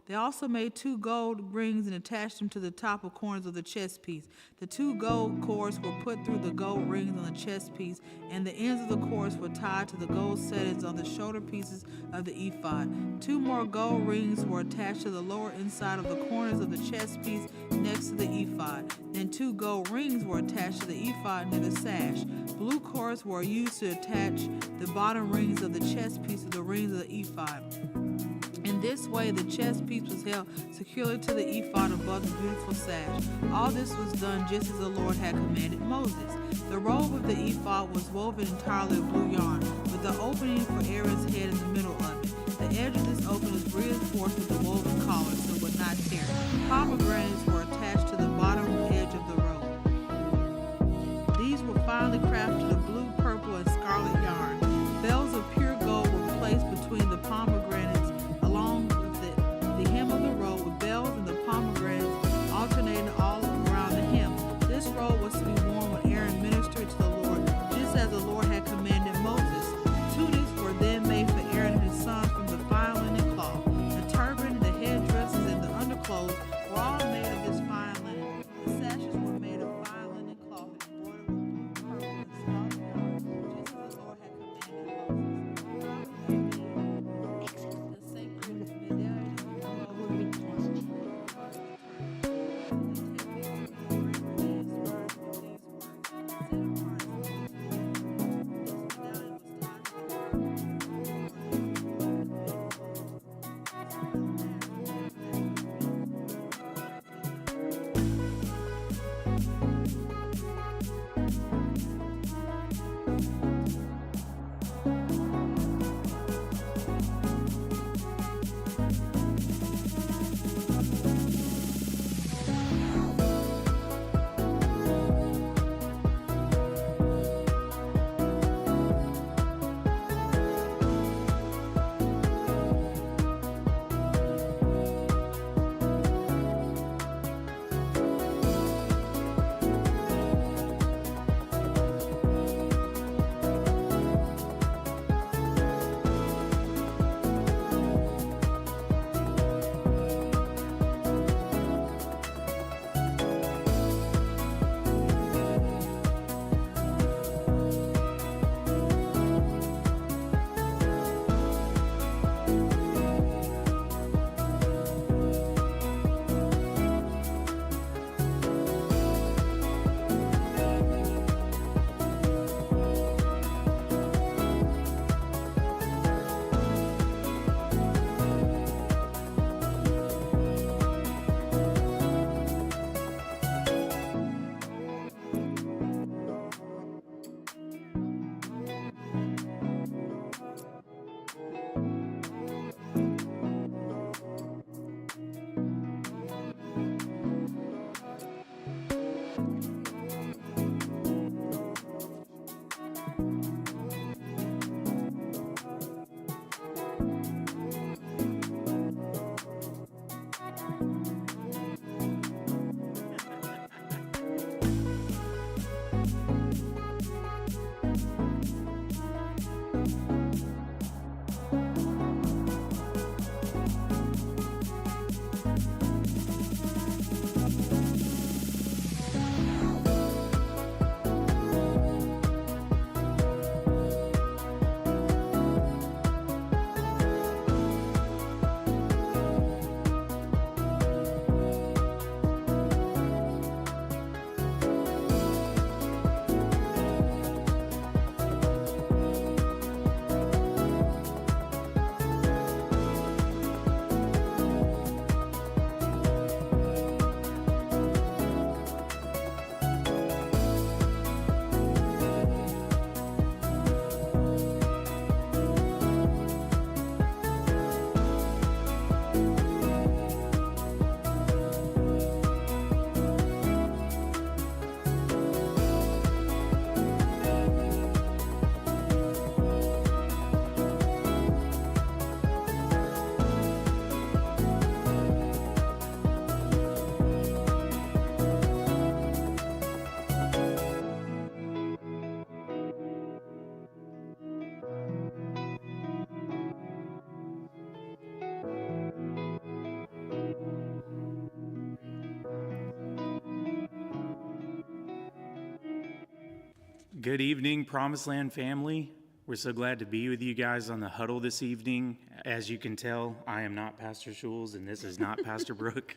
They also made 2 gold rings and attached them to the top of corners of the chest piece. The 2 gold cords were put through the gold rings on the chest piece, and the ends of the cords were tied to the gold settings on the shoulder pieces of the ephod. 2 more gold rings were attached to the lower inside of the corners of the chest piece next to the ephod. Then 2 gold rings were attached to the ephod near the sash. Blue cords were used to attach the bottom rings of the chest piece to the rings of the ephod. In this way, the chest piece was held securely to the ephod above the beautiful sash. All this was done just as the Lord had commanded Moses. The robe of the ephod was woven entirely of blue yarn, with the opening for Aaron's head in the middle of it. The edge of this opening was reinforced with a woven collar so it would not tear. Pomegranates were attached to the bottom edge of the robe. These were finely crafted of blue, purple, and scarlet yarn. Bells of pure gold were placed between the pomegranates along the hem of the robe, with bells and the pomegranates alternating all around the hem. This robe was to be worn when Aaron ministered to the Lord, just as the Lord had commanded Moses. Tunics were then made for Aaron and his sons from the fine linen cloth. The turban and the Good evening, Promised Land family. We're so glad to be with you guys on the huddle this evening. As you can tell, I am not Pastor Schulz, and this is not Pastor Brooke.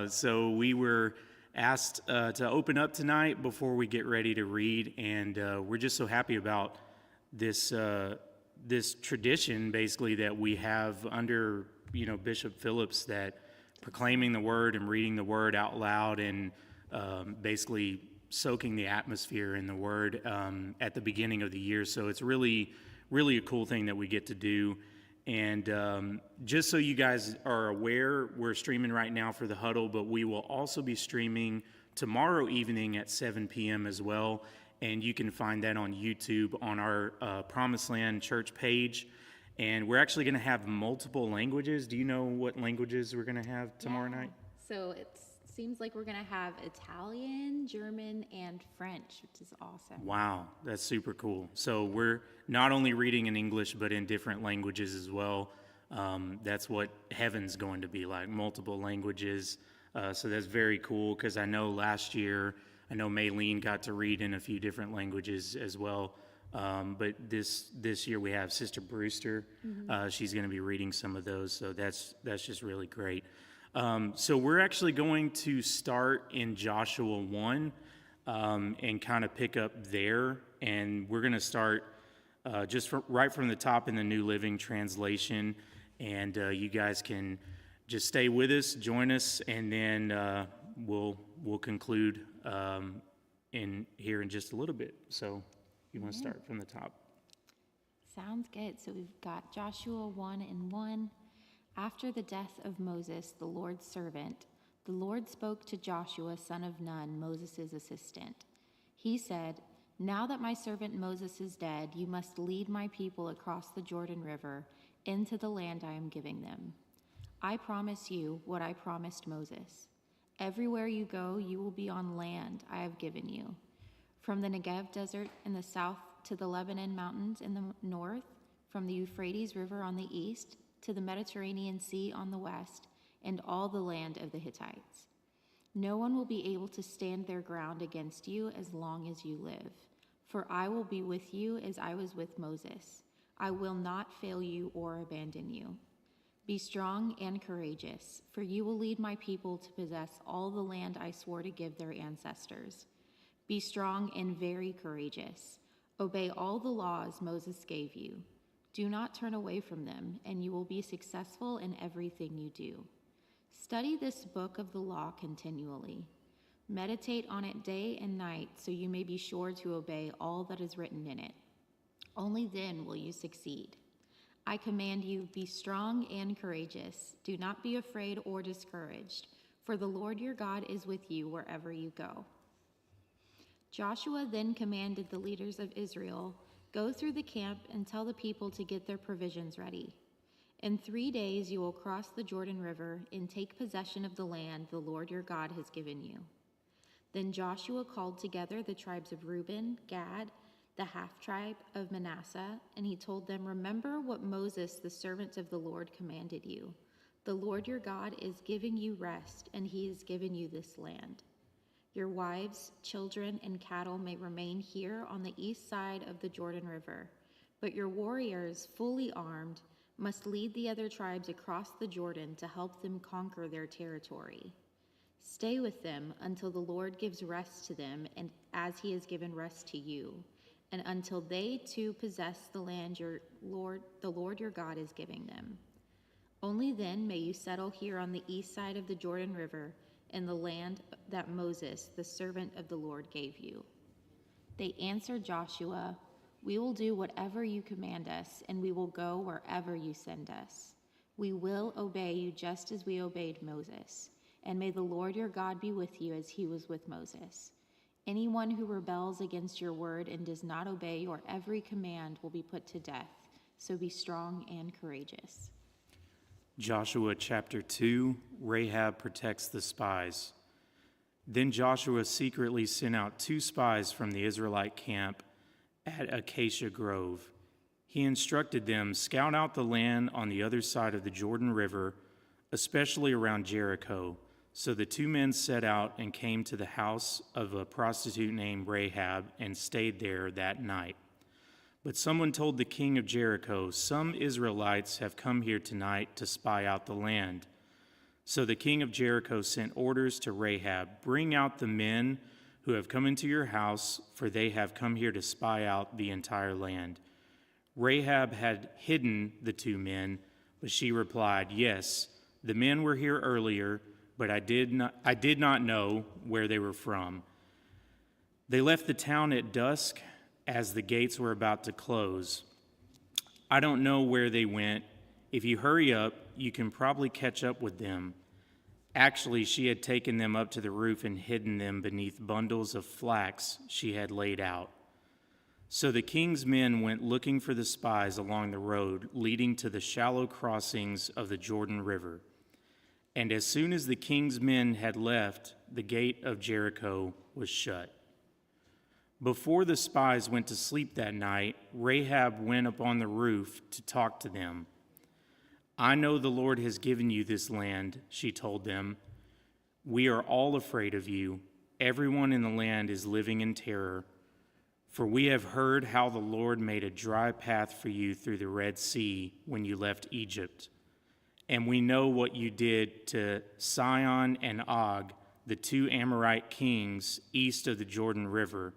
So we were asked to open up tonight before we get ready to read, and we're just so happy about this this tradition, basically, that we have under Bishop Phillips, that proclaiming the word and reading the word out loud and basically soaking the atmosphere in the word at the beginning of the year. So it's really a cool thing that we get to do. And just so you guys are aware, we're streaming right now for the huddle, but we will also be streaming tomorrow evening at 7 p.m. as well. And you can find that on YouTube on our Promised Land Church page. And we're actually going to have multiple languages. Do you know what languages we're going to have tomorrow night? So it seems like we're going to have Italian, German, and French, which is awesome. Wow, that's super cool. So we're not only reading in English, but in different languages as well. That's what heaven's going to be like, multiple languages. So that's very cool, because I know last year, Maylene got to read in a few different languages as well. But this year we have Sister Brewster. She's going to be reading some of those, so that's just really great. So we're actually going to start in Joshua 1 and kind of pick up there, and we're going to start right from the top in the New Living Translation, and you guys can just stay with us, join us, and then we'll conclude in just a little bit. So you want to start from the top? Sounds good. So we've got Joshua 1:1. After the death of Moses, the Lord's servant, the Lord spoke to Joshua, son of Nun, Moses' assistant. He said, "Now that my servant Moses is dead, you must lead my people across the Jordan River into the land I am giving them. I promise you what I promised Moses. Everywhere you go, you will be on land I have given you. From the Negev desert in the south to the Lebanon mountains in the north, from the Euphrates River on the east to the Mediterranean Sea on the west, and all the land of the Hittites. No one will be able to stand their ground against you as long as you live. For I will be with you as I was with Moses. I will not fail you or abandon you. Be strong and courageous, for you will lead my people to possess all the land I swore to give their ancestors. Be strong and very courageous. Obey all the laws Moses gave you. Do not turn away from them, and you will be successful in everything you do. Study this book of the law continually. Meditate on it day and night, so you may be sure to obey all that is written in it. Only then will you succeed. I command you, be strong and courageous. Do not be afraid or discouraged, for the Lord your God is with you wherever you go." Joshua then commanded the leaders of Israel, "Go through the camp and tell the people to get their provisions ready. In 3 days you will cross the Jordan River and take possession of the land the Lord your God has given you." Then Joshua called together the tribes of Reuben, Gad, the half-tribe of Manasseh, and he told them, "Remember what Moses, the servant of the Lord, commanded you. The Lord your God is giving you rest, and he has given you this land. Your wives, children, and cattle may remain here on the east side of the Jordan River, but your warriors, fully armed, must lead the other tribes across the Jordan to help them conquer their territory. Stay with them until the Lord gives rest to them, and as he has given rest to you, and until they too possess the land the Lord your God is giving them. Only then may you settle here on the east side of the Jordan River, in the land that Moses, the servant of the Lord, gave you." They answered Joshua, "We will do whatever you command us, and we will go wherever you send us. We will obey you just as we obeyed Moses, and may the Lord your God be with you as he was with Moses. Anyone who rebels against your word and does not obey your every command will be put to death, so be strong and courageous." Joshua chapter 2, Rahab protects the spies. Then Joshua secretly sent out 2 spies from the Israelite camp at Acacia Grove. He instructed them, "Scout out the land on the other side of the Jordan River, especially around Jericho. So the two men set out and came to the house of a prostitute named Rahab and stayed there that night. But someone told the king of Jericho, "Some Israelites have come here tonight to spy out the land." So the king of Jericho sent orders to Rahab, "Bring out the men who have come into your house, for they have come here to spy out the entire land." Rahab had hidden the two men, but she replied, "Yes, the men were here earlier, but I did not know where they were from." They left the town at dusk as the gates were about to close. "I don't know where they went. If you hurry up, you can probably catch up with them." Actually, she had taken them up to the roof and hidden them beneath bundles of flax she had laid out. So the king's men went looking for the spies along the road leading to the shallow crossings of the Jordan River. And as soon as the king's men had left, the gate of Jericho was shut. Before the spies went to sleep that night, Rahab went up on the roof to talk to them. "I know the Lord has given you this land," she told them. "We are all afraid of you. Everyone in the land is living in terror. For we have heard how the Lord made a dry path for you through the Red Sea when you left Egypt. And we know what you did to Sihon and Og, the two Amorite kings east of the Jordan River,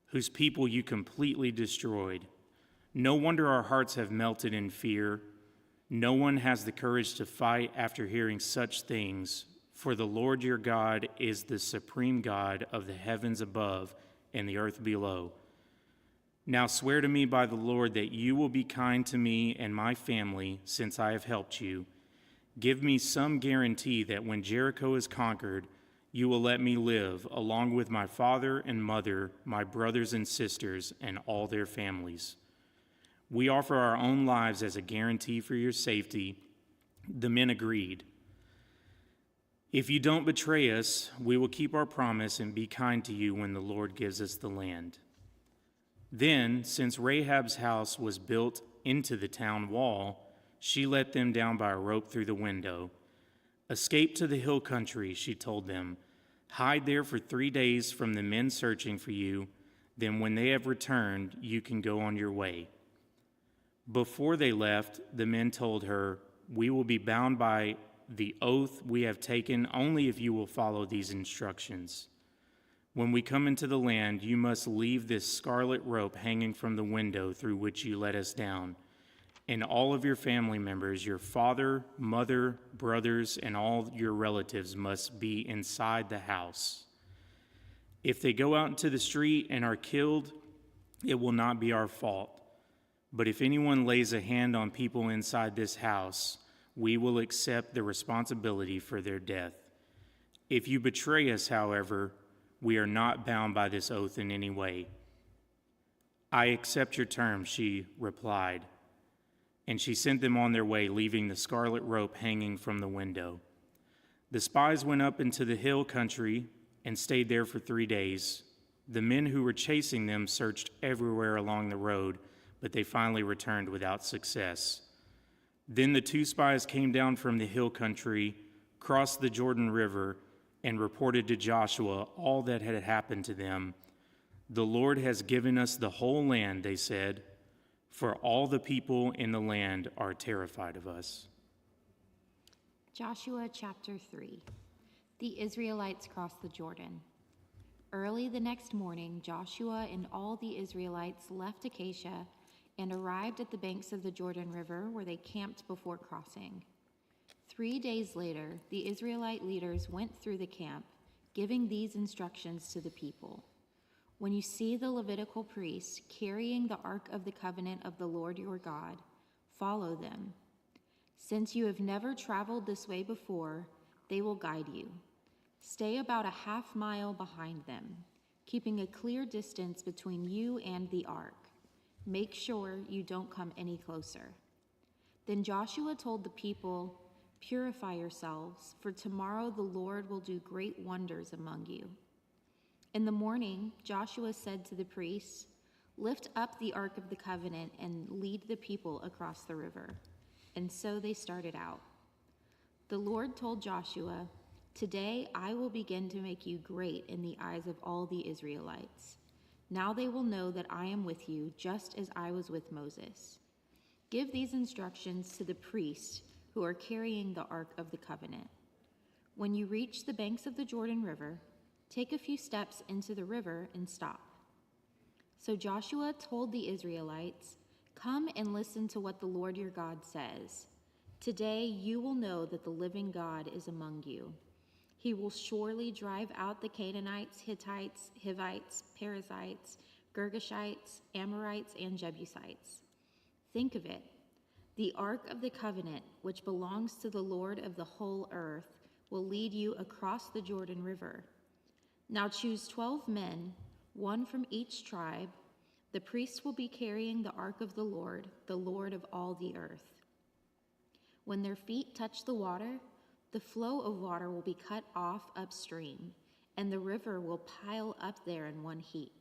whose people you completely destroyed. No wonder our hearts have melted in fear. No one has the courage to fight after hearing such things, for the Lord your God is the supreme God of the heavens above and the earth below. Now swear to me by the Lord that you will be kind to me and my family, since I have helped you. Give me some guarantee that when Jericho is conquered, you will let me live, along with my father and mother, my brothers and sisters, and all their families. We offer our own lives as a guarantee for your safety." The men agreed. "If you don't betray us, we will keep our promise and be kind to you when the Lord gives us the land." Then, since Rahab's house was built into the town wall, she let them down by a rope through the window. "Escape to the hill country," she told them. "Hide there for 3 days from the men searching for you. Then when they have returned, you can go on your way." Before they left, the men told her, "We will be bound by the oath we have taken only if you will follow these instructions. When we come into the land, you must leave this scarlet rope hanging from the window through which you let us down. And all of your family members, your father, mother, brothers, and all your relatives must be inside the house. If they go out into the street and are killed, it will not be our fault. But if anyone lays a hand on people inside this house, we will accept the responsibility for their death. If you betray us, however, we are not bound by this oath in any way." "I accept your terms," she replied. And she sent them on their way, leaving the scarlet rope hanging from the window. The spies went up into the hill country and stayed there for 3 days. The men who were chasing them searched everywhere along the road, but they finally returned without success. Then the 2 spies came down from the hill country, crossed the Jordan River, and reported to Joshua all that had happened to them. "The Lord has given us the whole land," they said, "for all the people in the land are terrified of us." Joshua chapter 3. The Israelites crossed the Jordan. Early the next morning, Joshua and all the Israelites left Acacia and arrived at the banks of the Jordan River, where they camped before crossing. 3 days later, the Israelite leaders went through the camp, giving these instructions to the people. "When you see the Levitical priests carrying the Ark of the Covenant of the Lord your God, follow them. Since you have never traveled this way before, they will guide you. Stay about a half-mile behind them, keeping a clear distance between you and the ark. Make sure you don't come any closer." Then Joshua told the people, "Purify yourselves, for tomorrow the Lord will do great wonders among you." In the morning, Joshua said to the priests, "Lift up the Ark of the Covenant and lead the people across the river." And so they started out. The Lord told Joshua, Today I will begin to make you great in the eyes of all the Israelites. Now they will know that I am with you, just as I was with Moses. Give these instructions to the priests who are carrying the Ark of the Covenant. When you reach the banks of the Jordan River, take a few steps into the river and stop." So Joshua told the Israelites, "Come and listen to what the Lord your God says. Today you will know that the living God is among you. He will surely drive out the Canaanites, Hittites, Hivites, Perizzites, Girgashites, Amorites, and Jebusites. Think of it. The Ark of the Covenant, which belongs to the Lord of the whole earth, will lead you across the Jordan River. Now choose 12 men, one from each tribe. The priests will be carrying the Ark of the Lord of all the earth. When their feet touch the water, the flow of water will be cut off upstream, and the river will pile up there in one heap.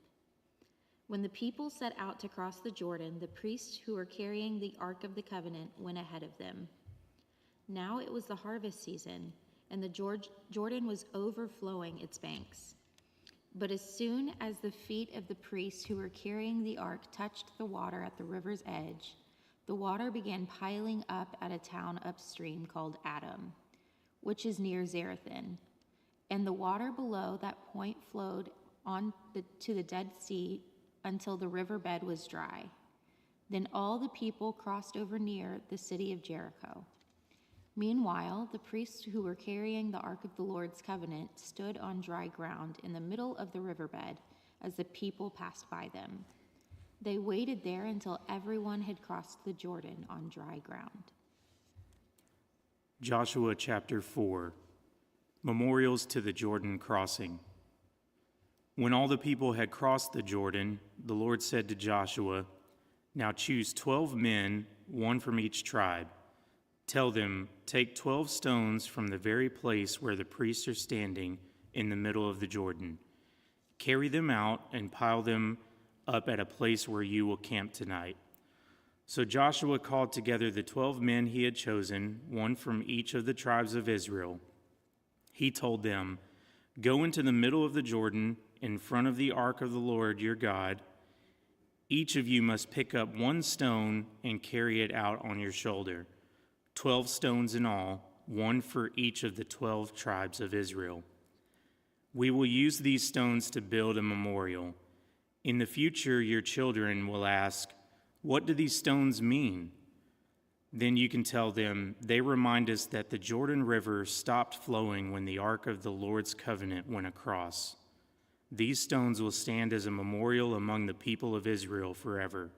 When the people set out to cross the Jordan, the priests who were carrying the Ark of the Covenant went ahead of them. Now it was the harvest season, and the Jordan was overflowing its banks. But as soon as the feet of the priests who were carrying the ark touched the water at the river's edge, the water began piling up at a town upstream called Adam, which is near Zarethan. And the water below that point flowed to the Dead Sea until the riverbed was dry. Then all the people crossed over near the city of Jericho. Meanwhile, the priests who were carrying the Ark of the Lord's covenant stood on dry ground in the middle of the riverbed as the people passed by them. They waited there until everyone had crossed the Jordan on dry ground. Joshua chapter 4. Memorials to the Jordan crossing. When all the people had crossed the Jordan, the Lord said to Joshua, "Now choose 12 men, one from each tribe. Tell them, take 12 stones from the very place where the priests are standing in the middle of the Jordan. Carry them out and pile them up at a place where you will camp tonight." So Joshua called together the 12 men he had chosen, one from each of the tribes of Israel. He told them, "Go into the middle of the Jordan in front of the ark of the Lord your God. Each of you must pick up one stone and carry it out on your shoulder. 12 stones in all, one for each of the 12 tribes of Israel. We will use these stones to build a memorial. In the future, your children will ask, 'What do these stones mean?' Then you can tell them, 'They remind us that the Jordan River stopped flowing when the Ark of the Lord's covenant went across. These stones will stand as a memorial among the people of Israel forever.'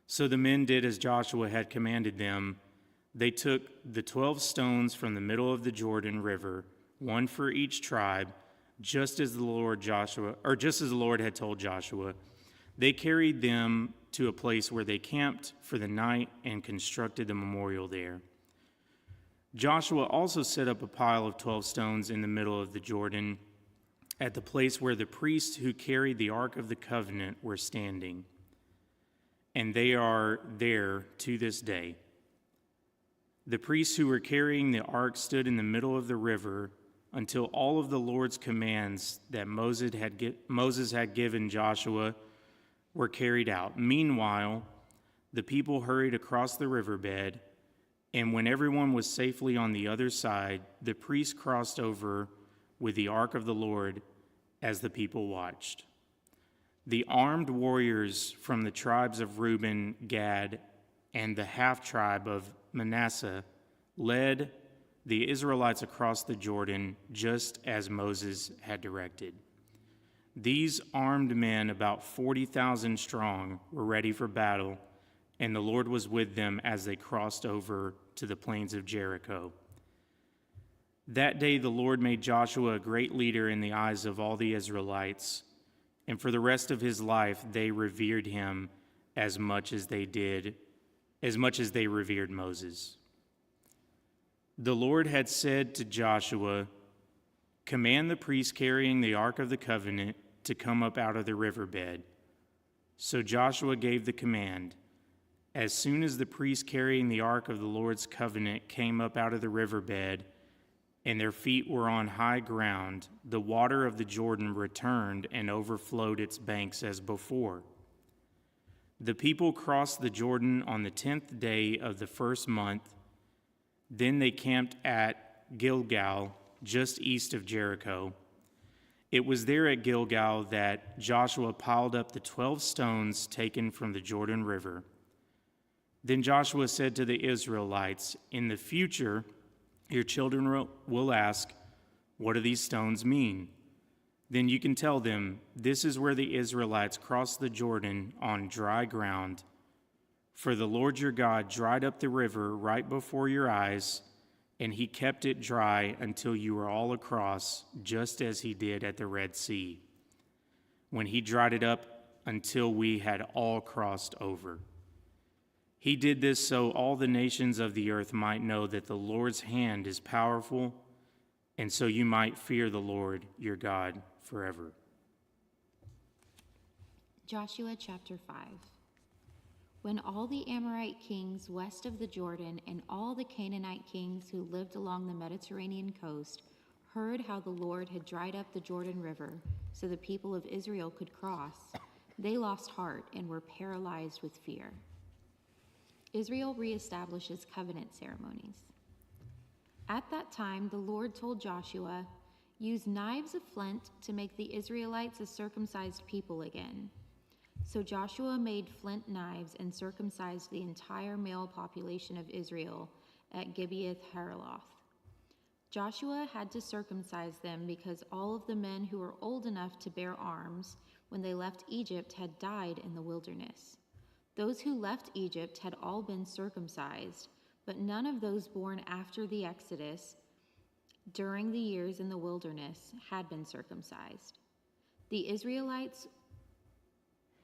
So the men did as Joshua had commanded them. They took the 12 stones from the middle of the Jordan River, one for each tribe, just as the Lord had told Joshua. They carried them to a place where they camped for the night and constructed the memorial there. Joshua also set up a pile of 12 stones in the middle of the Jordan at the place where the priests who carried the Ark of the Covenant were standing. And they are there to this day. The priests who were carrying the ark stood in the middle of the river until all of the Lord's commands that Moses had given Joshua were carried out. Meanwhile, the people hurried across the riverbed, and when everyone was safely on the other side, the priests crossed over with the ark of the Lord as the people watched. The armed warriors from the tribes of Reuben, Gad, and the half-tribe of Manasseh led the Israelites across the Jordan just as Moses had directed. These armed men, about 40,000 strong, were ready for battle, and the Lord was with them as they crossed over to the plains of Jericho. That day the Lord made Joshua a great leader in the eyes of all the Israelites, and for the rest of his life they revered him as much as they revered Moses. The Lord had said to Joshua, "Command the priests carrying the Ark of the Covenant to come up out of the riverbed." So Joshua gave the command. As soon as the priests carrying the Ark of the Lord's Covenant came up out of the riverbed, and their feet were on high ground, the water of the Jordan returned and overflowed its banks as before. The people crossed the Jordan on the 10th day of the first month. Then they camped at Gilgal, just east of Jericho. It was there at Gilgal that Joshua piled up the 12 stones taken from the Jordan River. Then Joshua said to the Israelites, "In the future, your children will ask, 'What do these stones mean?' Then you can tell them, 'This is where the Israelites crossed the Jordan on dry ground. For the Lord your God dried up the river right before your eyes, and he kept it dry until you were all across, just as he did at the Red Sea, when he dried it up until we had all crossed over. He did this so all the nations of the earth might know that the Lord's hand is powerful, and so you might fear the Lord your God forever." Joshua chapter 5. When all the Amorite kings west of the Jordan and all the Canaanite kings who lived along the Mediterranean coast heard how the Lord had dried up the Jordan River so the people of Israel could cross, they lost heart and were paralyzed with fear. Israel reestablishes covenant ceremonies. At that time, the Lord told Joshua, "Use knives of flint to make the Israelites a circumcised people again." So Joshua made flint knives and circumcised the entire male population of Israel at Gibeath-Haaraloth. Joshua had to circumcise them because all of the men who were old enough to bear arms when they left Egypt had died in the wilderness. Those who left Egypt had all been circumcised, but none of those born after the Exodus during the years in the wilderness had been circumcised. The Israelites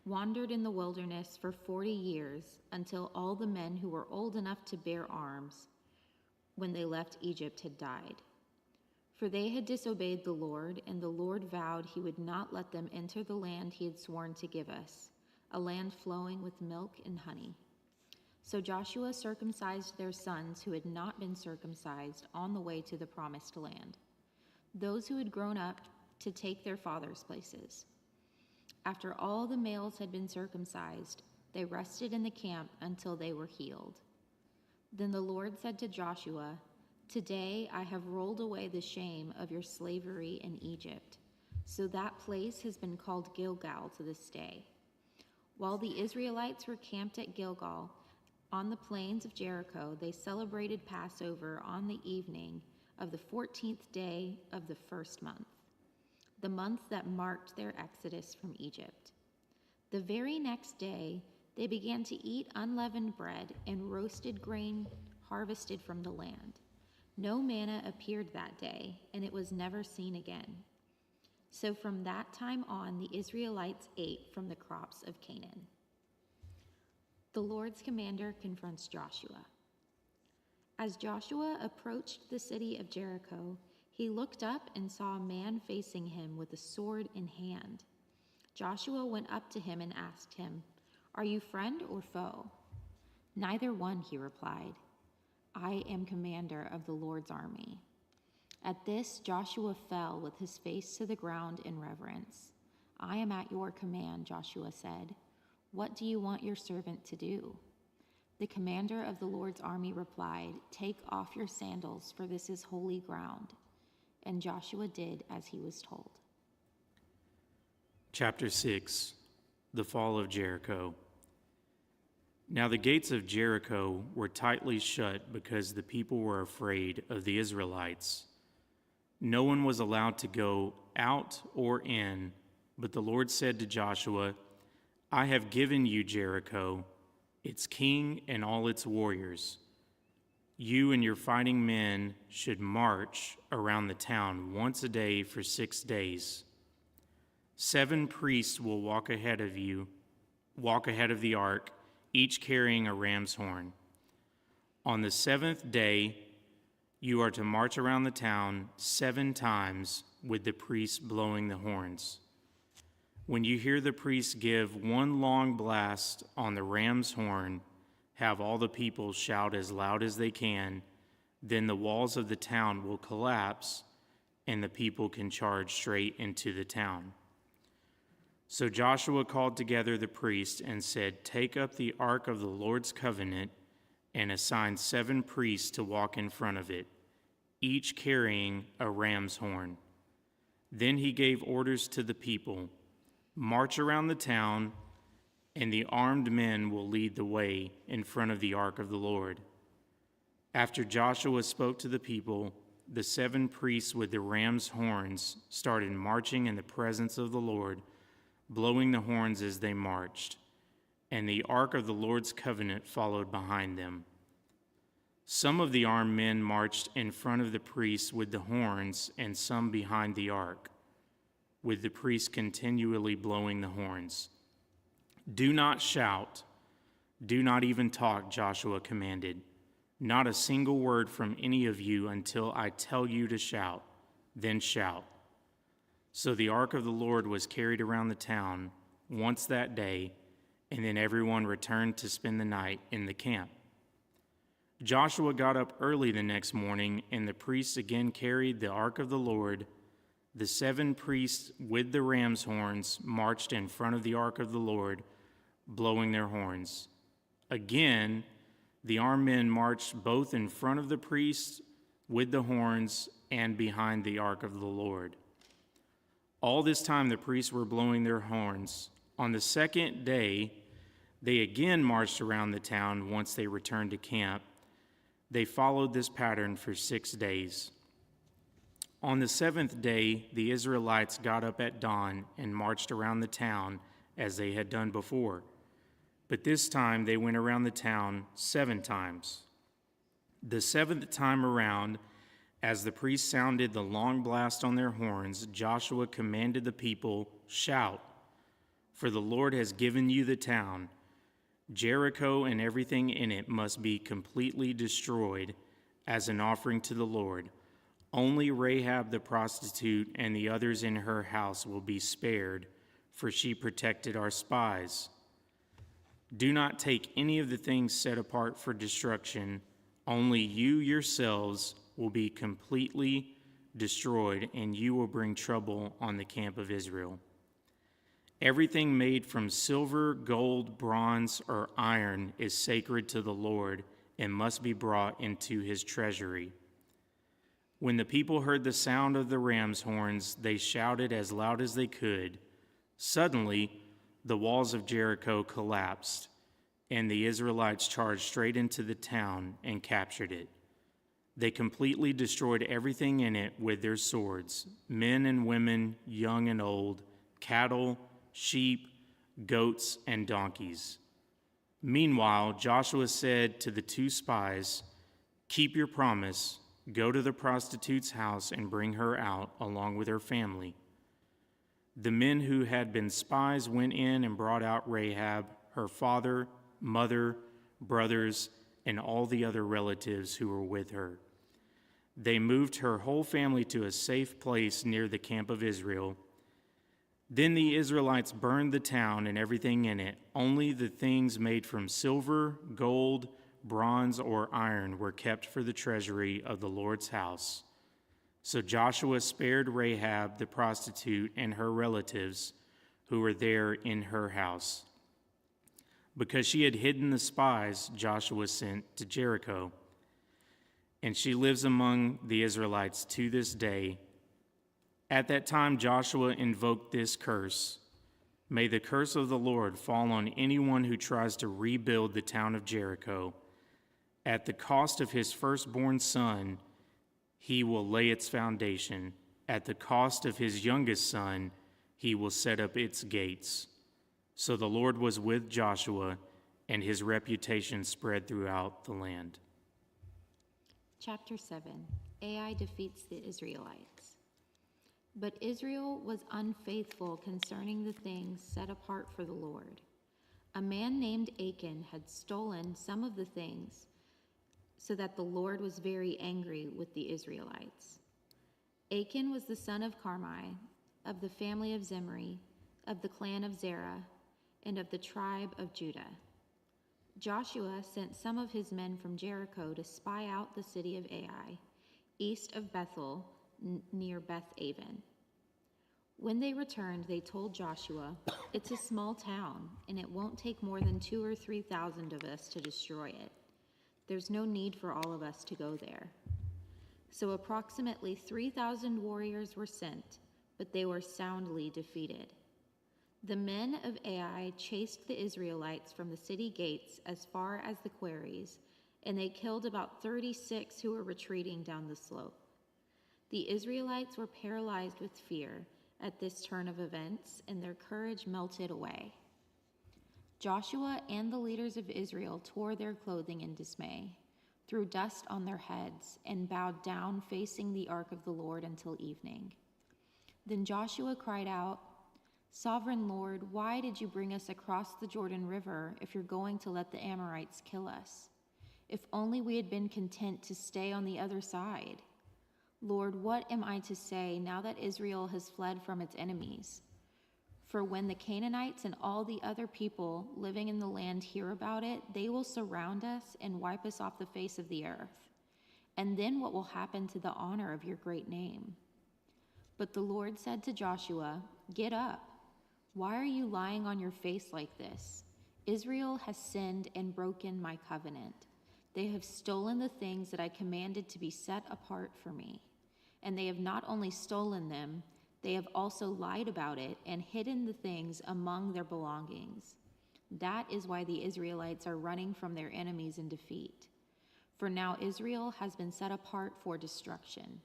wandered in the wilderness for 40 years until all the men who were old enough to bear arms when they left Egypt had died. For they had disobeyed the Lord, and the Lord vowed he would not let them enter the land he had sworn to give us, a land flowing with milk and honey. So Joshua circumcised their sons who had not been circumcised on the way to the promised land, those who had grown up to take their fathers' places. After all the males had been circumcised, they rested in the camp until they were healed. Then the Lord said to Joshua, "Today I have rolled away the shame of your slavery in Egypt." So that place has been called Gilgal to this day. While the Israelites were camped at Gilgal on the plains of Jericho, they celebrated Passover on the evening of the 14th day of the first month, the month that marked their exodus from Egypt. The very next day, they began to eat unleavened bread and roasted grain harvested from the land. No manna appeared that day, and it was never seen again. So from that time on, the Israelites ate from the crops of Canaan. The Lord's commander confronts Joshua. As Joshua approached the city of Jericho, he looked up and saw a man facing him with a sword in hand. Joshua went up to him and asked him, "Are you friend or foe?" "Neither one," he replied. "I am commander of the Lord's army." At this, Joshua fell with his face to the ground in reverence. "I am at your command," Joshua said. "What do you want your servant to do?" The commander of the Lord's army replied, "Take off your sandals, for this is holy ground." And Joshua did as he was told. Chapter 6, the fall of Jericho. Now the gates of Jericho were tightly shut because the people were afraid of the Israelites. No one was allowed to go out or in, but the Lord said to Joshua, "I have given you Jericho, its king and all its warriors. You and your fighting men should march around the town once a day for 6 days. 7 priests will walk ahead of the ark, each carrying a ram's horn. On the 7th day, you are to march around the town 7 times with the priests blowing the horns. When you hear the priests give one long blast on the ram's horn, have all the people shout as loud as they can, Then the walls of the town will collapse, and the people can charge straight into the town." So Joshua called together the priests and said, "Take up the ark of the Lord's covenant and assign 7 priests to walk in front of it, each carrying a ram's horn." Then he gave orders to the people, "March around the town, and the armed men will lead the way in front of the ark of the Lord." After Joshua spoke to the people, the 7 priests with the ram's horns started marching in the presence of the Lord, blowing the horns as they marched, and the ark of the Lord's covenant followed behind them. Some of the armed men marched in front of the priests with the horns, and some behind the ark, with the priests continually blowing the horns. "Do not shout, do not even talk," Joshua commanded. "Not a single word from any of you until I tell you to shout, then shout." So the ark of the Lord was carried around the town once that day, and then everyone returned to spend the night in the camp. Joshua got up early the next morning, and the priests again carried the ark of the Lord. The 7 priests with the ram's horns marched in front of the ark of the Lord, blowing their horns. Again, the armed men marched both in front of the priests with the horns and behind the ark of the Lord. All this time the priests were blowing their horns. On the second day, they again marched around the town once they returned to camp. They followed this pattern for 6 days. On the 7th day, the Israelites got up at dawn and marched around the town as they had done before. But this time they went around the town 7 times. The 7th time around, as the priests sounded the long blast on their horns, Joshua commanded the people, "Shout, for the Lord has given you the town. Jericho and everything in it must be completely destroyed as an offering to the Lord. Only Rahab the prostitute and the others in her house will be spared, for she protected our spies. Do not take any of the things set apart for destruction. Only you yourselves will be completely destroyed, and you will bring trouble on the camp of Israel. Everything made from silver, gold, bronze, or iron is sacred to the Lord and must be brought into his treasury." When the people heard the sound of the ram's horns, they shouted as loud as they could. Suddenly, the walls of Jericho collapsed, and the Israelites charged straight into the town and captured it. They completely destroyed everything in it with their swords, men and women, young and old, cattle, sheep, goats, and donkeys. Meanwhile, Joshua said to the 2 spies, "Keep your promise. Go to the prostitute's house and bring her out along with her family." The men who had been spies went in and brought out Rahab, her father, mother, brothers, and all the other relatives who were with her. They moved her whole family to a safe place near the camp of Israel. Then the Israelites burned the town and everything in it. Only the things made from silver, gold, bronze, or iron were kept for the treasury of the Lord's house. So Joshua spared Rahab the prostitute and her relatives who were there in her house, because she had hidden the spies Joshua sent to Jericho. And she lives among the Israelites to this day. At that time, Joshua invoked this curse: "May the curse of the Lord fall on anyone who tries to rebuild the town of Jericho. At the cost of his firstborn son, he will lay its foundation. At the cost of his youngest son, he will set up its gates." So the Lord was with Joshua, and his reputation spread throughout the land. Chapter 7. Ai defeats the Israelites. But Israel was unfaithful concerning the things set apart for the Lord. A man named Achan had stolen some of the things, so that the Lord was very angry with the Israelites. Achan was the son of Carmi, of the family of Zimri, of the clan of Zerah, and of the tribe of Judah. Joshua sent some of his men from Jericho to spy out the city of Ai, east of Bethel, near Beth-aven. When they returned, they told Joshua, "It's a small town, and it won't take more than 2,000 or 3,000 of us to destroy it. There's no need for all of us to go there." So approximately 3,000 warriors were sent, but they were soundly defeated. The men of Ai chased the Israelites from the city gates as far as the quarries, and they killed about 36 who were retreating down the slope. The Israelites were paralyzed with fear at this turn of events, and their courage melted away. Joshua and the leaders of Israel tore their clothing in dismay, threw dust on their heads, and bowed down facing the ark of the Lord until evening. Then Joshua cried out, "Sovereign Lord, why did you bring us across the Jordan River if you're going to let the Amorites kill us? If only we had been content to stay on the other side. Lord, what am I to say now that Israel has fled from its enemies? For when the Canaanites and all the other people living in the land hear about it, they will surround us and wipe us off the face of the earth. And then what will happen to the honor of your great name?" But the Lord said to Joshua, "Get up. Why are you lying on your face like this? Israel has sinned and broken my covenant. They have stolen the things that I commanded to be set apart for me. And they have not only stolen them, they have also lied about it and hidden the things among their belongings. That is why the Israelites are running from their enemies in defeat. For now Israel has been set apart for destruction.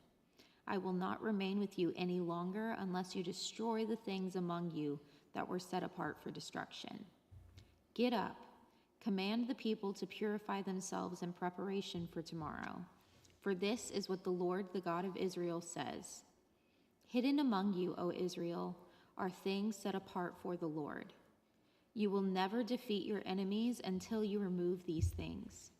I will not remain with you any longer unless you destroy the things among you that were set apart for destruction. Get up, command the people to purify themselves in preparation for tomorrow. For this is what the Lord, the God of Israel, says. Hidden among you, O Israel, are things set apart for the Lord. You will never defeat your enemies until you remove these things.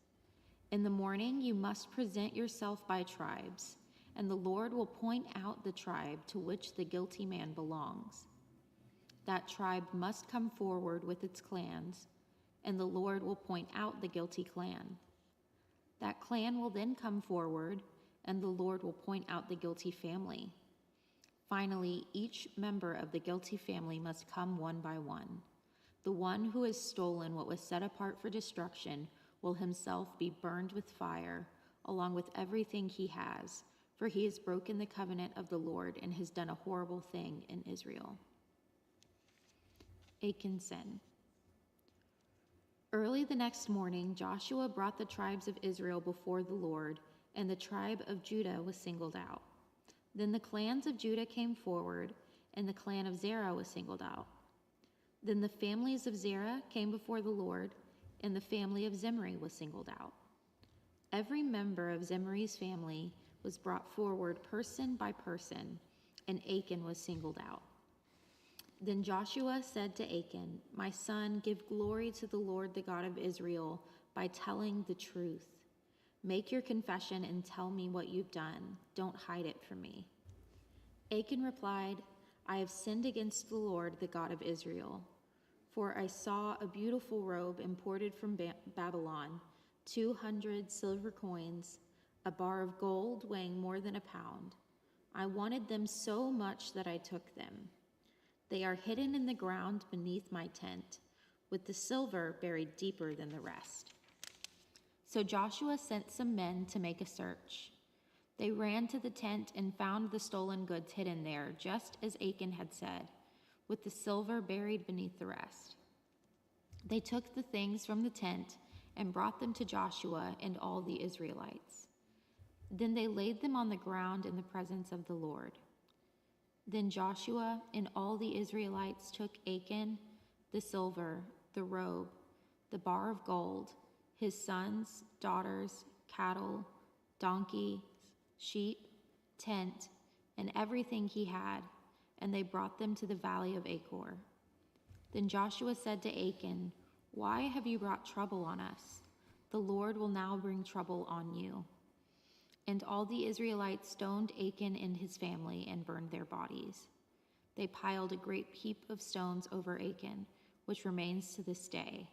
In the morning you must present yourself by tribes, and the Lord will point out the tribe to which the guilty man belongs. That tribe must come forward with its clans, and the Lord will point out the guilty clan. That clan will then come forward, and the Lord will point out the guilty family. Finally, each member of the guilty family must come one by one. The one who has stolen what was set apart for destruction will himself be burned with fire, along with everything he has, for he has broken the covenant of the Lord and has done a horrible thing in Israel. Achan's sin. Early the next morning, Joshua brought the tribes of Israel before the Lord, and the tribe of Judah was singled out. Then the clans of Judah came forward, and the clan of Zerah was singled out. Then the families of Zerah came before the Lord, and the family of Zimri was singled out. Every member of Zimri's family was brought forward person by person, and Achan was singled out. Then Joshua said to Achan, "My son, give glory to the Lord, the God of Israel, by telling the truth. Make your confession and tell me what you've done. Don't hide it from me." Achan replied, "I have sinned against the Lord, the God of Israel. For I saw a beautiful robe imported from Babylon, 200 silver coins, a bar of gold weighing more than a pound. I wanted them so much that I took them. They are hidden in the ground beneath my tent, with the silver buried deeper than the rest." So Joshua sent some men to make a search. They ran to the tent and found the stolen goods hidden there, just as Achan had said, with the silver buried beneath the rest. They took the things from the tent and brought them to Joshua and all the Israelites. Then they laid them on the ground in the presence of the Lord. Then Joshua and all the Israelites took Achan, the silver, the robe, the bar of gold, his sons, daughters, cattle, donkeys, sheep, tent, and everything he had, and they brought them to the valley of Achor. Then Joshua said to Achan, "Why have you brought trouble on us? The Lord will now bring trouble on you." And all the Israelites stoned Achan and his family and burned their bodies. They piled a great heap of stones over Achan, which remains to this day.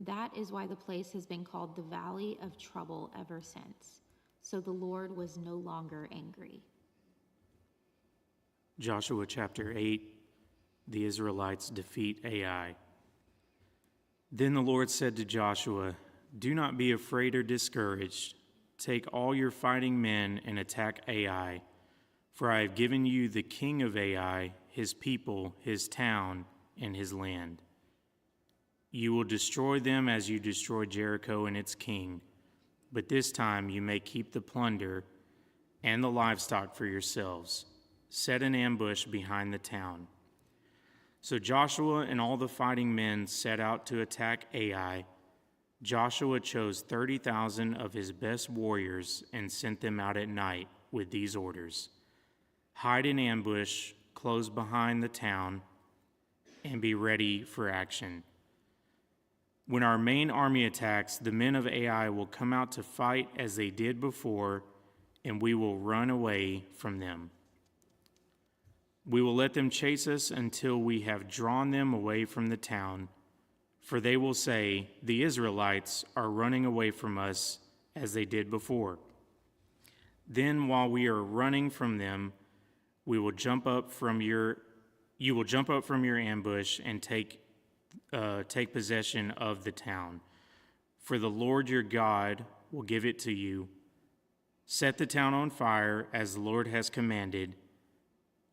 That is why the place has been called the Valley of Trouble ever since. So the Lord was no longer angry. Joshua chapter 8, the Israelites defeat Ai. Then the Lord said to Joshua, "Do not be afraid or discouraged. Take all your fighting men and attack Ai, for I have given you the king of Ai, his people, his town, and his land. You will destroy them as you destroyed Jericho and its king, but this time you may keep the plunder and the livestock for yourselves. Set an ambush behind the town." So Joshua and all the fighting men set out to attack Ai. Joshua chose 30,000 of his best warriors and sent them out at night with these orders: hide in ambush close behind the town and be ready for action. When our main army attacks, the men of Ai will come out to fight as they did before, and we will run away from them. We will let them chase us until we have drawn them away from the town, for they will say, "The Israelites are running away from us as they did before." Then while we are running from them, you will jump up from your ambush and take possession of the town. For the Lord your God will give it to you. Set the town on fire as the Lord has commanded.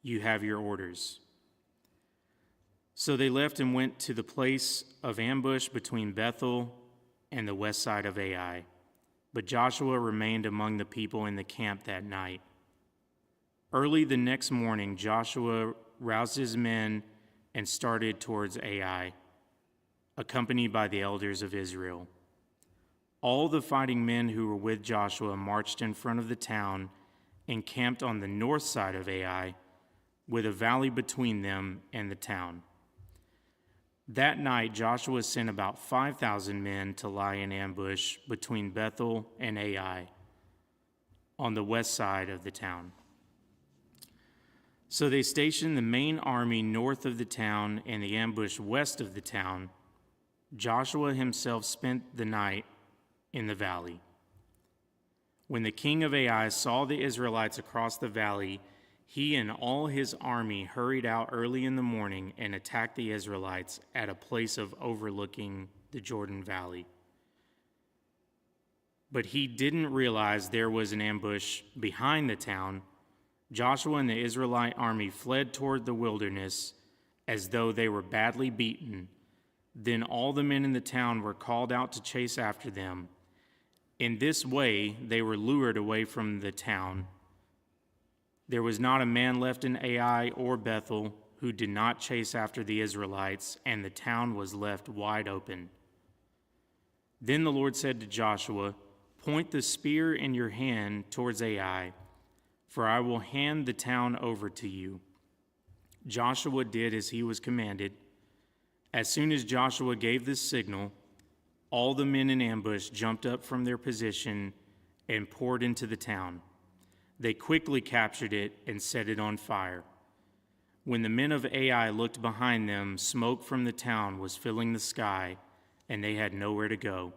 You have your orders. So they left and went to the place of ambush between Bethel and the west side of Ai. But Joshua remained among the people in the camp that night. Early the next morning, Joshua roused his men and started towards Ai, accompanied by the elders of Israel. All the fighting men who were with Joshua marched in front of the town and camped on the north side of Ai, with a valley between them and the town. That night, Joshua sent about 5,000 men to lie in ambush between Bethel and Ai on the west side of the town. So they stationed the main army north of the town and the ambush west of the town. Joshua himself spent the night in the valley. When the king of Ai saw the Israelites across the valley, he and all his army hurried out early in the morning and attacked the Israelites at a place overlooking the Jordan Valley. But he didn't realize there was an ambush behind the town. Joshua and the Israelite army fled toward the wilderness as though they were badly beaten. Then all the men in the town were called out to chase after them. In this way, they were lured away from the town. There was not a man left in Ai or Bethel who did not chase after the Israelites, and the town was left wide open. Then the Lord said to Joshua, "Point the spear in your hand towards Ai, for I will hand the town over to you." Joshua did as he was commanded. As soon as Joshua gave this signal, all the men in ambush jumped up from their position and poured into the town. They quickly captured it and set it on fire. When the men of Ai looked behind them, smoke from the town was filling the sky, and they had nowhere to go.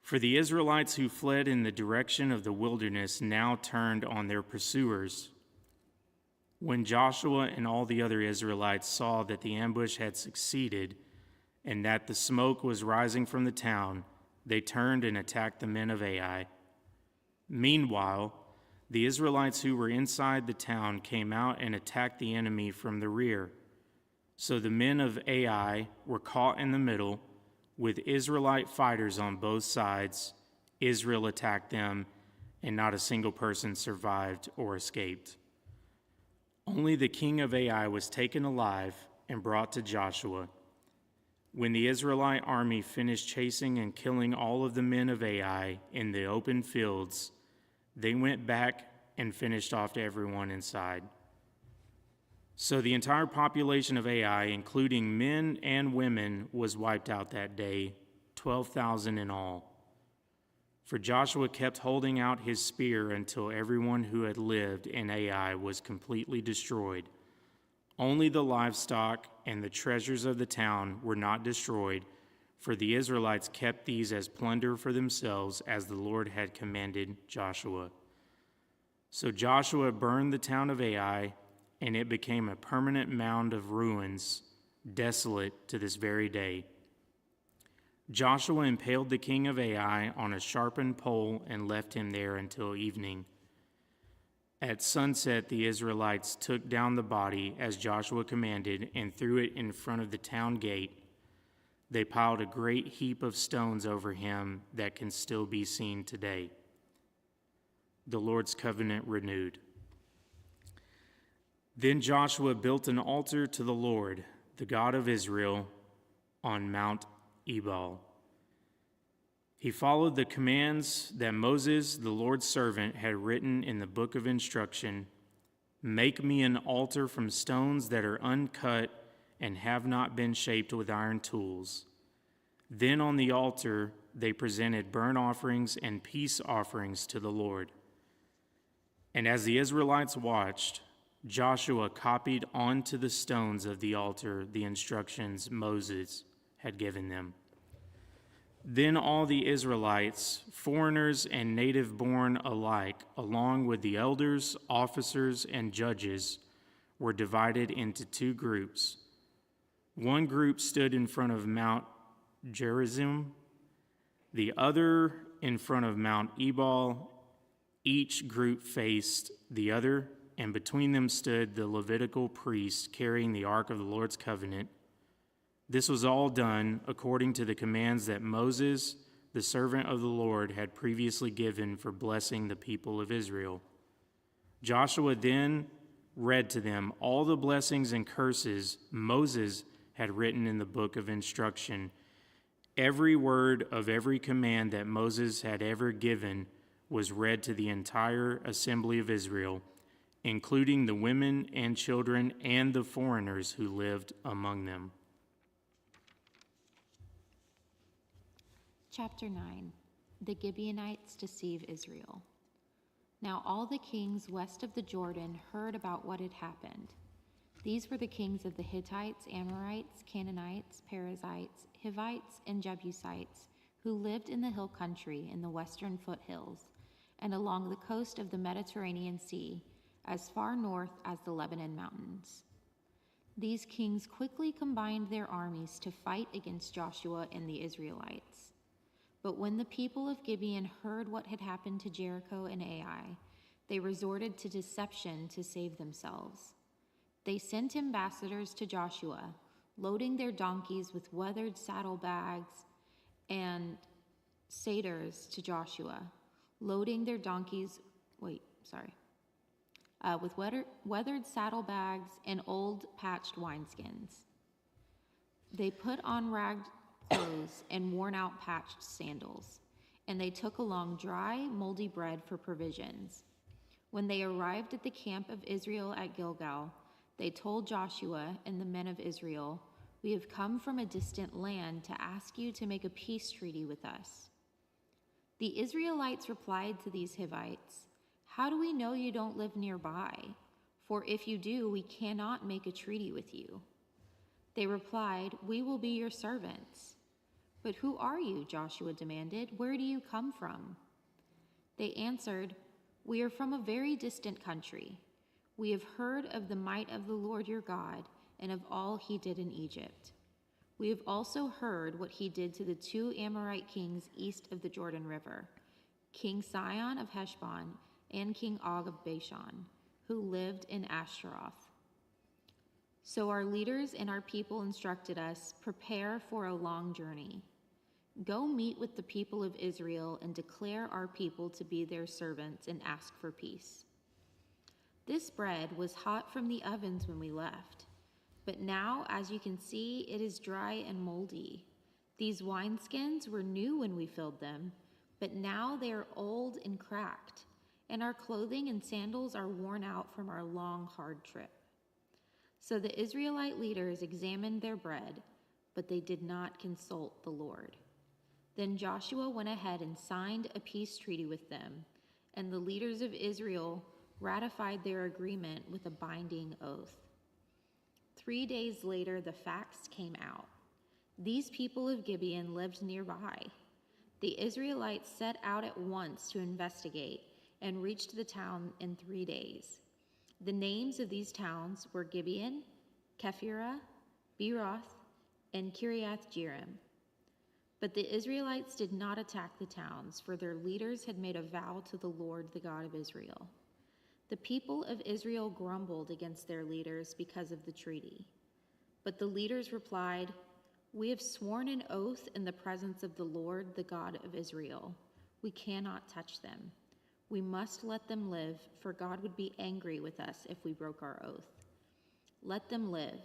For the Israelites who fled in the direction of the wilderness now turned on their pursuers. When Joshua and all the other Israelites saw that the ambush had succeeded and that the smoke was rising from the town, they turned and attacked the men of Ai. Meanwhile, the Israelites who were inside the town came out and attacked the enemy from the rear. So the men of Ai were caught in the middle, with Israelite fighters on both sides. Israel attacked them, and not a single person survived or escaped. Only the king of Ai was taken alive and brought to Joshua. When the Israelite army finished chasing and killing all of the men of Ai in the open fields, they went back and finished off everyone inside. So the entire population of Ai, including men and women, was wiped out that day, 12,000 in all. For Joshua kept holding out his spear until everyone who had lived in Ai was completely destroyed. Only the livestock and the treasures of the town were not destroyed, for the Israelites kept these as plunder for themselves, as the Lord had commanded Joshua. So Joshua burned the town of Ai, and it became a permanent mound of ruins, desolate to this very day. Joshua impaled the king of Ai on a sharpened pole and left him there until evening. At sunset, the Israelites took down the body as Joshua commanded and threw it in front of the town gate. They piled a great heap of stones over him that can still be seen today. The Lord's covenant renewed. Then Joshua built an altar to the Lord, the God of Israel, on Mount Ebal. He followed the commands that Moses, the Lord's servant, had written in the book of instruction. Make me an altar from stones that are uncut and have not been shaped with iron tools. Then on the altar they presented burnt offerings and peace offerings to the Lord. And as the Israelites watched, Joshua copied onto the stones of the altar the instructions Moses had given them. Then all the Israelites, foreigners and native-born alike, along with the elders, officers, and judges, were divided into two groups. One group stood in front of Mount Gerizim, the other in front of Mount Ebal. Each group faced the other, and between them stood the Levitical priests carrying the Ark of the Lord's covenant. This was all done according to the commands that Moses, the servant of the Lord, had previously given for blessing the people of Israel. Joshua then read to them all the blessings and curses Moses had written in the book of instruction. Every word of every command that Moses had ever given was read to the entire assembly of Israel, including the women and children and the foreigners who lived among them. Chapter 9. The Gibeonites deceive Israel. Now all the kings west of the Jordan heard about what had happened. These were the kings of the Hittites, Amorites, Canaanites, Perizzites, Hivites, and Jebusites, who lived in the hill country in the western foothills and along the coast of the Mediterranean Sea, as far north as the Lebanon mountains. These kings quickly combined their armies to fight against Joshua and the Israelites. But when the people of Gibeon heard what had happened to Jericho and Ai, they resorted to deception to save themselves. They sent ambassadors to Joshua, loading their donkeys with weathered saddlebags, and satyrs to Joshua, loading their donkeys, with weathered saddlebags and old patched wineskins. They put on ragged clothes and worn-out patched sandals, and they took along dry, moldy bread for provisions. When they arrived at the camp of Israel at Gilgal, they told Joshua and the men of Israel, "We have come from a distant land to ask you to make a peace treaty with us." The Israelites replied to these Hivites, "How do we know you don't live nearby? For if you do, we cannot make a treaty with you." They replied, "We will be your servants." "But who are you?" Joshua demanded. "Where do you come from?" They answered, "We are from a very distant country. We have heard of the might of the Lord your God and of all he did in Egypt. We have also heard what he did to the two Amorite kings east of the Jordan River, King Sihon of Heshbon and King Og of Bashan, who lived in Ashtaroth. So our leaders and our people instructed us, prepare for a long journey. Go meet with the people of Israel and declare our people to be their servants and ask for peace. This bread was hot from the ovens when we left, but now, as you can see, it is dry and moldy. These wineskins were new when we filled them, but now they are old and cracked, and our clothing and sandals are worn out from our long, hard trip. So the Israelite leaders examined their bread, but they did not consult the Lord. Then Joshua went ahead and signed a peace treaty with them, and the leaders of Israel ratified their agreement with a binding oath. 3 days later, the facts came out. These people of Gibeon lived nearby. The Israelites set out at once to investigate and reached the town in 3 days. The names of these towns were Gibeon, Kephirah, Beeroth, and Kiriath Jearim. But the Israelites did not attack the towns, for their leaders had made a vow to the Lord, the God of Israel. The people of Israel grumbled against their leaders because of the treaty. But the leaders replied, "We have sworn an oath in the presence of the Lord, the God of Israel. We cannot touch them. We must let them live, for God would be angry with us if we broke our oath. Let them live,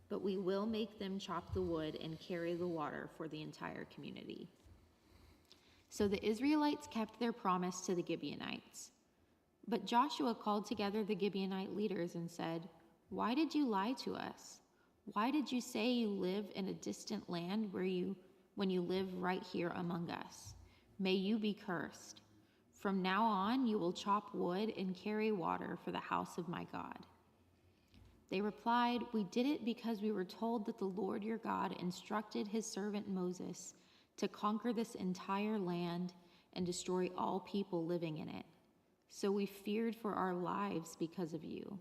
but we will make them chop the wood and carry the water for the entire community." So the Israelites kept their promise to the Gibeonites. But Joshua called together the Gibeonite leaders and said, "Why did you lie to us? Why did you say you live in a distant land when you live right here among us? May you be cursed. From now on, you will chop wood and carry water for the house of my God." They replied, "We did it because we were told that the Lord your God instructed his servant Moses to conquer this entire land and destroy all people living in it. So we feared for our lives because of you.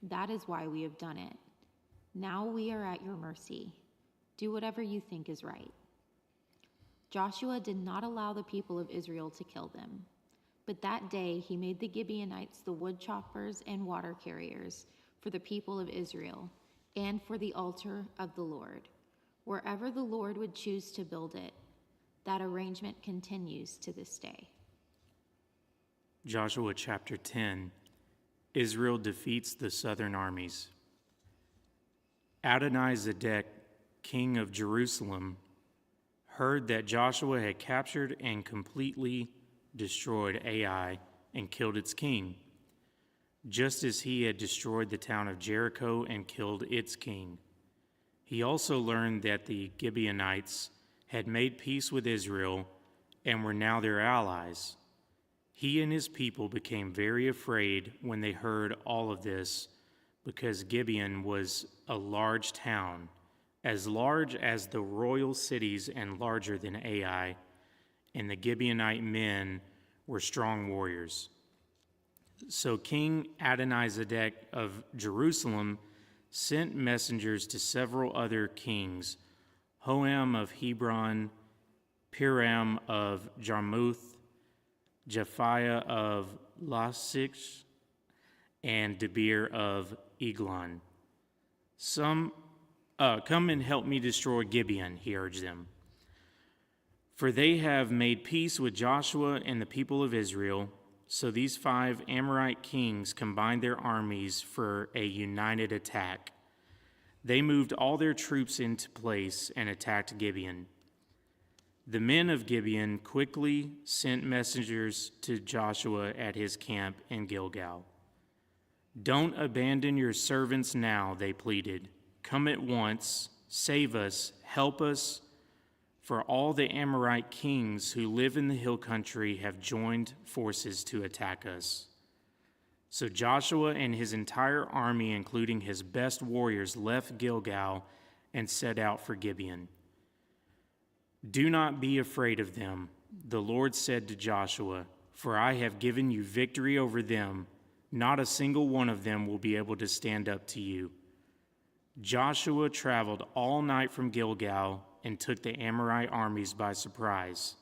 That is why we have done it. Now we are at your mercy. Do whatever you think is right." Joshua did not allow the people of Israel to kill them. But that day he made the Gibeonites the wood choppers and water carriers for the people of Israel and for the altar of the Lord, wherever the Lord would choose to build it. That arrangement continues to this day. Joshua chapter 10. Israel defeats the southern armies. Adoni-Zedek, king of Jerusalem, heard that Joshua had captured and completely destroyed Ai and killed its king, just as he had destroyed the town of Jericho and killed its king. He also learned that the Gibeonites had made peace with Israel and were now their allies. He and his people became very afraid when they heard all of this, because Gibeon was a large town, as large as the royal cities and larger than Ai, and the Gibeonite men were strong warriors. So King Adoni-Zedek of Jerusalem sent messengers to several other kings, Hoam of Hebron, Piram of Jarmuth, Japhiah of Lachish, and Debir of Eglon. Come and help me destroy Gibeon, he urged them. For they have made peace with Joshua and the people of Israel. So these 5 Amorite kings combined their armies for a united attack. They moved all their troops into place and attacked Gibeon. The men of Gibeon quickly sent messengers to Joshua at his camp in Gilgal. "Don't abandon your servants now," they pleaded. "Come at once, save us, help us, for all the Amorite kings who live in the hill country have joined forces to attack us." So Joshua and his entire army, including his best warriors, left Gilgal and set out for Gibeon. "Do not be afraid of them," the Lord said to Joshua, "for I have given you victory over them. Not a single one of them will be able to stand up to you." Joshua traveled all night from Gilgal and took the Amorite armies by surprise.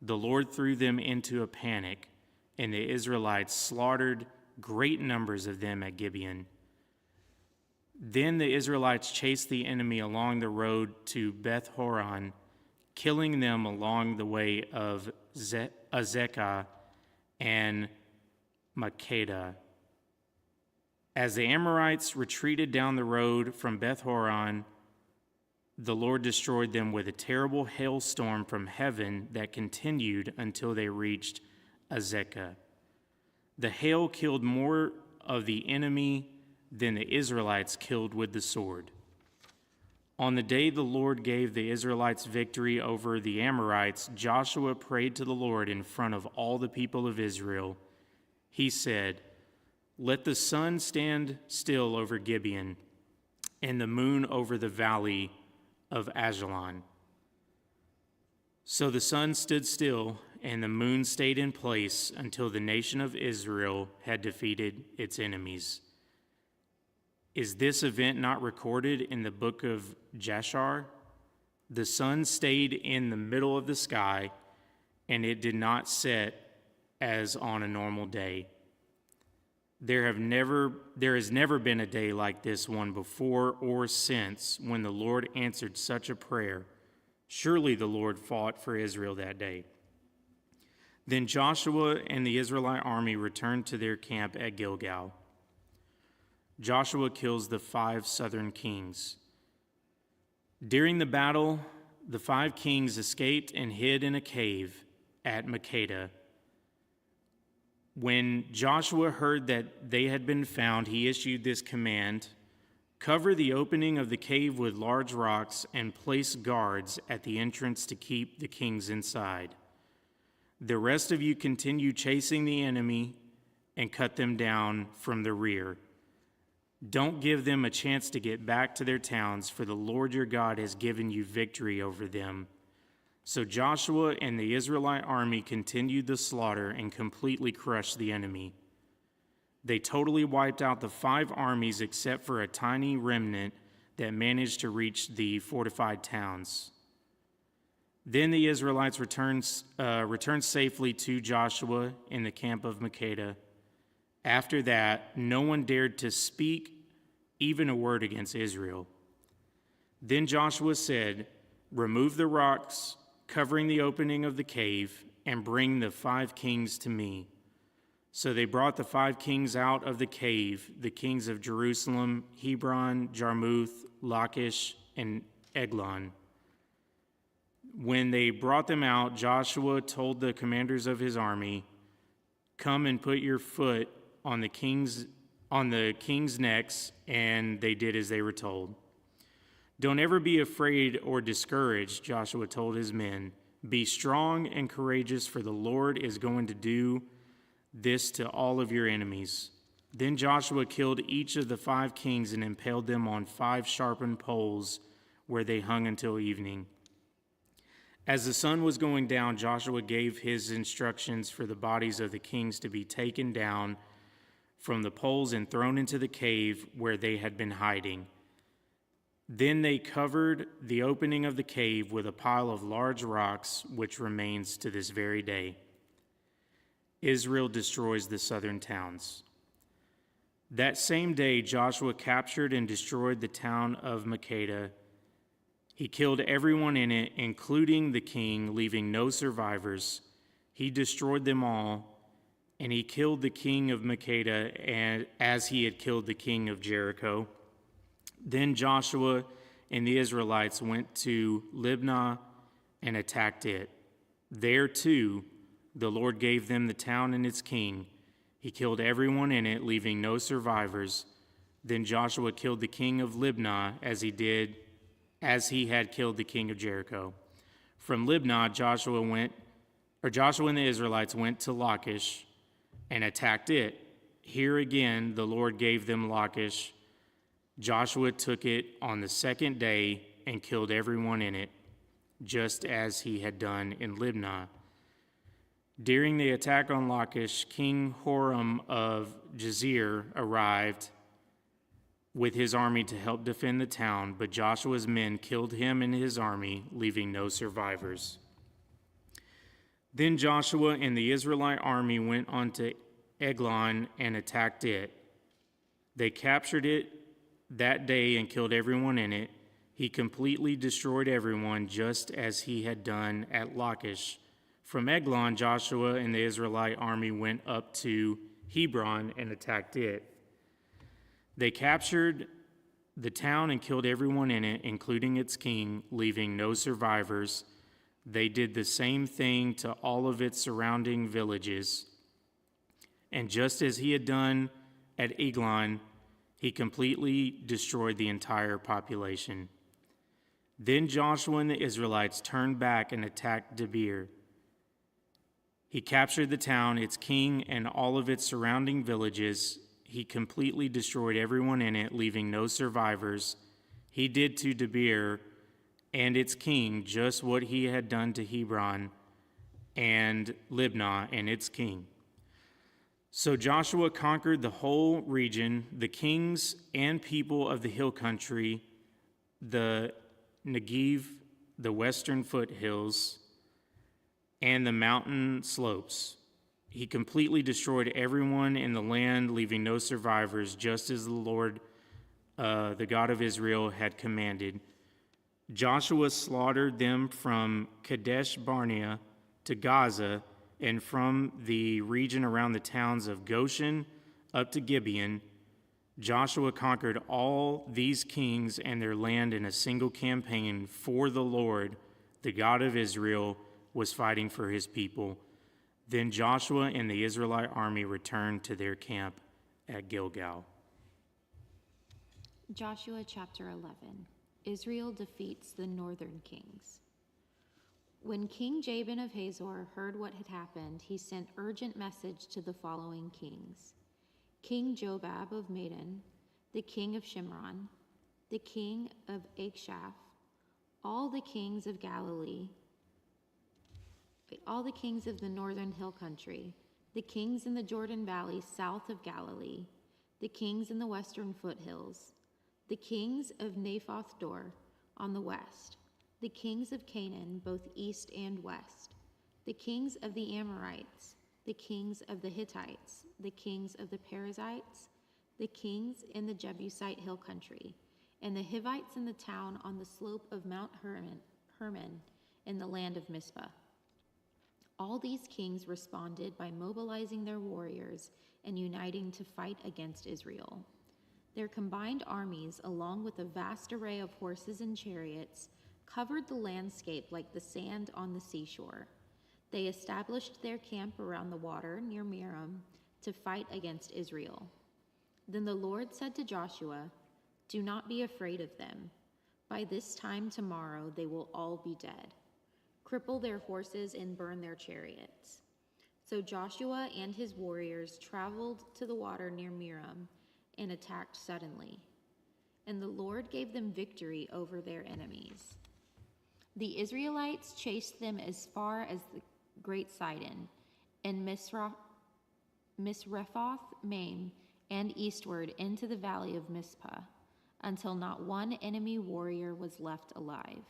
The Lord threw them into a panic, and the Israelites slaughtered great numbers of them at Gibeon. Then the Israelites chased the enemy along the road to Beth Horon, killing them along the way of Azekah and Makkedah. As the Amorites retreated down the road from Beth Horon, the Lord destroyed them with a terrible hailstorm from heaven that continued until they reached Azekah. The hail killed more of the enemy than the Israelites killed with the sword. On the day the Lord gave the Israelites victory over the Amorites, Joshua prayed to the Lord in front of all the people of Israel. He said, "Let the sun stand still over Gibeon and the moon over the valley of Ajalon. So the sun stood still, and the moon stayed in place until the nation of Israel had defeated its enemies. Is this event not recorded in the book of Jashar? The sun stayed in the middle of the sky, and it did not set as on a normal day. There has never been a day like this one before or since when the Lord answered such a prayer. Surely the Lord fought for Israel that day. Then Joshua and the Israelite army returned to their camp at Gilgal. Joshua kills the 5 southern kings. During the battle, the 5 kings escaped and hid in a cave at Makkedah. When Joshua heard that they had been found, he issued this command: cover the opening of the cave with large rocks and place guards at the entrance to keep the kings inside. The rest of you continue chasing the enemy and cut them down from the rear. Don't give them a chance to get back to their towns, for the Lord your God has given you victory over them. So Joshua and the Israelite army continued the slaughter and completely crushed the enemy. They totally wiped out the 5 armies except for a tiny remnant that managed to reach the fortified towns. Then the Israelites returned safely to Joshua in the camp of Makkedah. After that, no one dared to speak even a word against Israel. Then Joshua said, remove the rocks covering the opening of the cave and bring the 5 kings to me. So they brought the 5 kings out of the cave, the kings of Jerusalem, Hebron, Jarmuth, Lachish, and Eglon. When they brought them out, Joshua told the commanders of his army, come and put your foot on the king's necks, and they did as they were told. Don't ever be afraid or discouraged, Joshua told his men. Be strong and courageous, for the Lord is going to do this to all of your enemies. Then Joshua killed each of the 5 kings and impaled them on 5 sharpened poles, where they hung until evening. As the sun was going down, Joshua gave his instructions for the bodies of the kings to be taken down from the poles and thrown into the cave where they had been hiding. Then they covered the opening of the cave with a pile of large rocks, which remains to this very day. Israel destroys the southern towns. That same day, Joshua captured and destroyed the town of Makkedah. He killed everyone in it, including the king, leaving no survivors. He destroyed them all, and he killed the king of Makkedah as he had killed the king of Jericho. Then Joshua and the Israelites went to Libnah and attacked it. There, too, the Lord gave them the town and its king. He killed everyone in it, leaving no survivors. Then Joshua killed the king of Libnah as he had killed the king of Jericho. From Libnah, Joshua and the Israelites went to Lachish and attacked it. Here again, the Lord gave them Lachish. Joshua took it on the 2nd day and killed everyone in it, just as he had done in Libnah. During the attack on Lachish, King Horam of Jazer arrived with his army to help defend the town, but Joshua's men killed him and his army, leaving no survivors. Then Joshua and the Israelite army went on to Eglon and attacked it. They captured it that day and killed everyone in it. He completely destroyed everyone, just as he had done at Lachish. From Eglon, Joshua and the Israelite army went up to Hebron and attacked it. They captured the town and killed everyone in it, including its king, leaving no survivors. They did the same thing to all of its surrounding villages. And just as he had done at Eglon, he completely destroyed the entire population. Then Joshua and the Israelites turned back and attacked Debir. He captured the town, its king, and all of its surrounding villages. He completely destroyed everyone in it, leaving no survivors. He did to Debir and its king just what he had done to Hebron and Libnah and its king. So Joshua conquered the whole region, the kings and people of the hill country, the Negev, the western foothills, and the mountain slopes. He completely destroyed everyone in the land, leaving no survivors, just as the Lord, the God of Israel, had commanded. Joshua slaughtered them from Kadesh Barnea to Gaza, and from the region around the towns of Goshen up to Gibeon. Joshua conquered all these kings and their land in a single campaign, for the Lord, the God of Israel, was fighting for his people. Then Joshua and the Israelite army returned to their camp at Gilgal. Joshua chapter 11. Israel defeats the northern kings. When King Jabin of Hazor heard what had happened, he sent urgent message to the following kings: King Jobab of Madon, the king of Shimron, the king of Akshaph, all the kings of Galilee, all the kings of the northern hill country, the kings in the Jordan Valley south of Galilee, the kings in the western foothills, the kings of Naphoth Dor on the west, the kings of Canaan both east and west, the kings of the Amorites, the kings of the Hittites, the kings of the Perizzites, the kings in the Jebusite hill country, and the Hivites in the town on the slope of Mount Hermon in the land of Mizpah. All these kings responded by mobilizing their warriors and uniting to fight against Israel. Their combined armies, along with a vast array of horses and chariots, covered the landscape like the sand on the seashore. They established their camp around the water near Merom to fight against Israel. Then the Lord said to Joshua, "Do not be afraid of them. By this time tomorrow they will all be dead. Cripple their horses and burn their chariots." So Joshua and his warriors traveled to the water near Merom and attacked suddenly. And the Lord gave them victory over their enemies. The Israelites chased them as far as the Great Sidon and Misrephoth-Maim and eastward into the valley of Mizpah, until not one enemy warrior was left alive.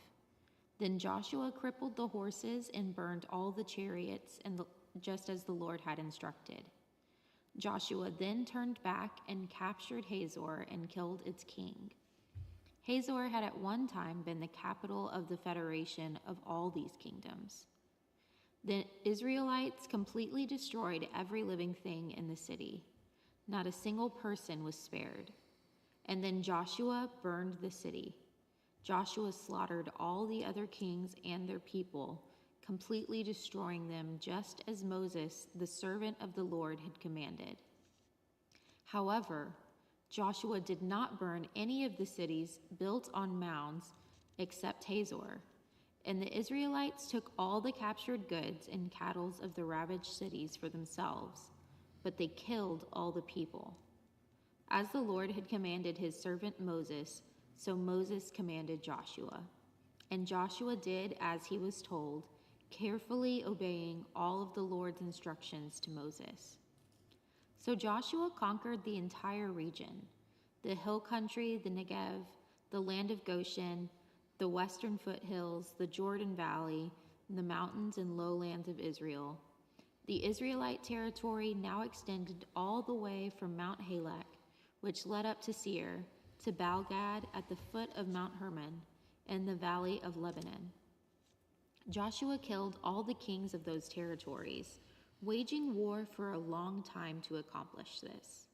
Then Joshua crippled the horses and burned all the chariots, just as the Lord had instructed. Joshua then turned back and captured Hazor and killed its king. Hazor had at one time been the capital of the federation of all these kingdoms. The Israelites completely destroyed every living thing in the city. Not a single person was spared. And then Joshua burned the city. Joshua slaughtered all the other kings and their people, completely destroying them, just as Moses, the servant of the Lord, had commanded. However, Joshua did not burn any of the cities built on mounds except Hazor, and the Israelites took all the captured goods and cattle of the ravaged cities for themselves, but they killed all the people. As the Lord had commanded his servant Moses, so Moses commanded Joshua. And Joshua did as he was told, carefully obeying all of the Lord's instructions to Moses. So Joshua conquered the entire region, the hill country, the Negev, the land of Goshen, the western foothills, the Jordan Valley, the mountains and lowlands of Israel. The Israelite territory now extended all the way from Mount Halak, which led up to Seir, to Baal-gad at the foot of Mount Hermon, in the valley of Lebanon. Joshua killed all the kings of those territories, waging war for a long time to accomplish this.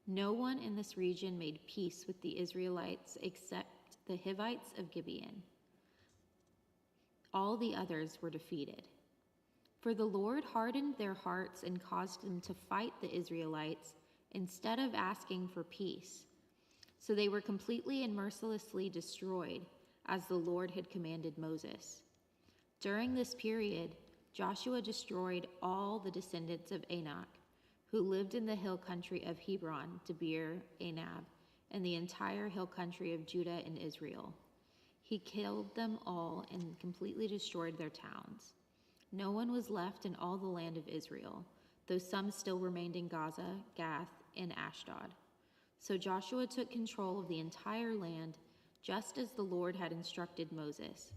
No one in this region made peace with the Israelites except the Hivites of Gibeon. All the others were defeated. For the Lord hardened their hearts and caused them to fight the Israelites instead of asking for peace. So they were completely and mercilessly destroyed, as the Lord had commanded Moses. During this period, Joshua destroyed all the descendants of Anak, who lived in the hill country of Hebron, Debir, Anab, and the entire hill country of Judah and Israel. He killed them all and completely destroyed their towns. No one was left in all the land of Israel, though some still remained in Gaza, Gath, and Ashdod. So Joshua took control of the entire land, just as the Lord had instructed Moses.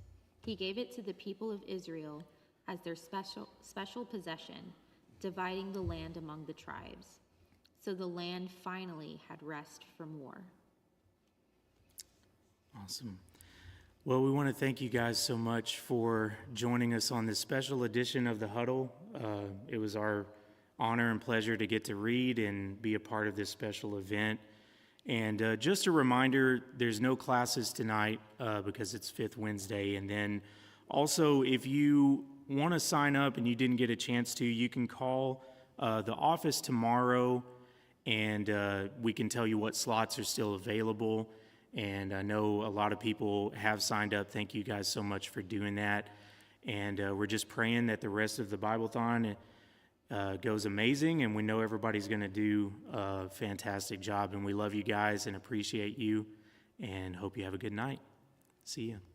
He gave it to the people of Israel as their special possession, dividing the land among the tribes. So the land finally had rest from war. Awesome. Well, we want to thank you guys so much for joining us on this special edition of the Huddle. It was our honor and pleasure to get to read and be a part of this special event. And just a reminder, there's no classes tonight because it's Fifth Wednesday. And then also, if you want to sign up and you didn't get a chance to, you can call the office tomorrow and we can tell you what slots are still available. And I know a lot of people have signed up. Thank you guys so much for doing that. And we're just praying that the rest of the Biblethon goes amazing, and we know everybody's going to do a fantastic job. And we love you guys and appreciate you and hope you have a good night. See you.